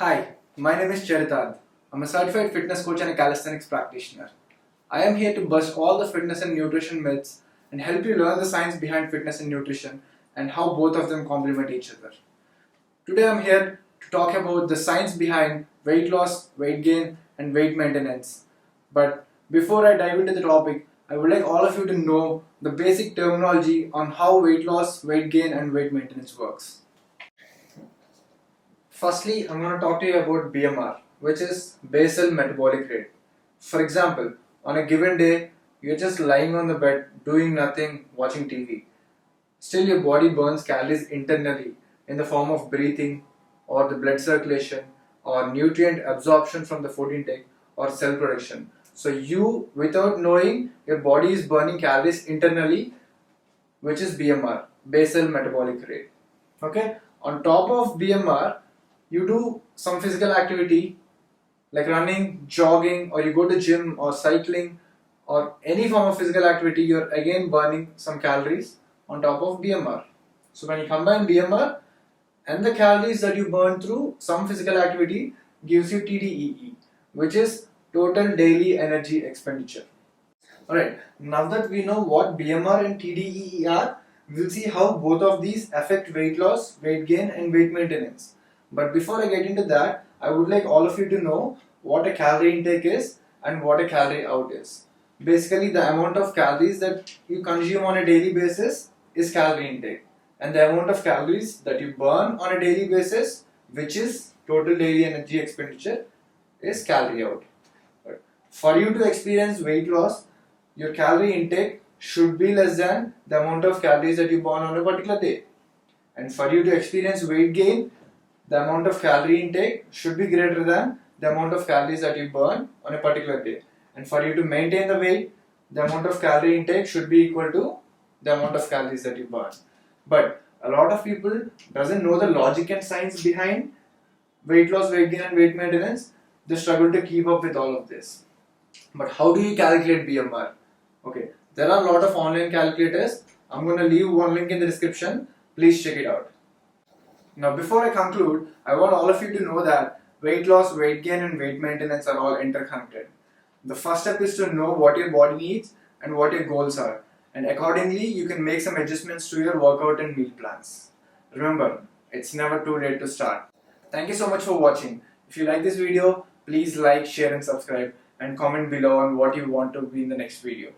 Hi, my name is Charitardha. I'm a certified fitness coach and a calisthenics practitioner. I am here to bust all the fitness and nutrition myths and help you learn the science behind fitness and nutrition and how both of them complement each other. Today I'm here to talk about the science behind weight loss, weight gain, and weight maintenance. But before I dive into the topic, I would like all of you to know the basic terminology on how weight loss, weight gain, and weight maintenance works. Firstly, I'm going to talk to you about BMR, which is basal metabolic rate. For example, on a given day, you're just lying on the bed doing nothing, watching TV. Still, your body burns calories internally in the form of breathing, or the blood circulation, or nutrient absorption from the food intake, or cell production. So, you, without knowing, your body is burning calories internally, which is BMR, basal metabolic rate. Okay, on top of BMR, you do some physical activity like running, jogging, or you go to gym or cycling or any form of physical activity, you're again burning some calories on top of BMR. So when you combine BMR and the calories that you burn through some physical activity gives you TDEE, which is total daily energy expenditure. Alright, now that we know what BMR and TDEE are, we'll see how both of these affect weight loss, weight gain, and weight maintenance. But before I get into that, I would like all of you to know what a calorie intake is and what a calorie out is. Basically, the amount of calories that you consume on a daily basis is calorie intake, and the amount of calories that you burn on a daily basis, which is total daily energy expenditure, is calorie out. But for you to experience weight loss, your calorie intake should be less than the amount of calories that you burn on a particular day. And for you to experience weight gain, the amount of calorie intake should be greater than the amount of calories that you burn on a particular day. And for you to maintain the weight, the amount of calorie intake should be equal to the amount of calories that you burn. But a lot of people doesn't know the logic and science behind weight loss, weight gain, and weight maintenance. They struggle to keep up with all of this. But how do you calculate BMR? Okay, there are a lot of online calculators. I'm going to leave one link in the description. Please check it out. Now, before I conclude, I want all of you to know that weight loss, weight gain, and weight maintenance are all interconnected. The first step is to know what your body needs and what your goals are, and accordingly, you can make some adjustments to your workout and meal plans. Remember, it's never too late to start. Thank you so much for watching. If you like this video, please like, share, and subscribe, and comment below on what you want to be in the next video.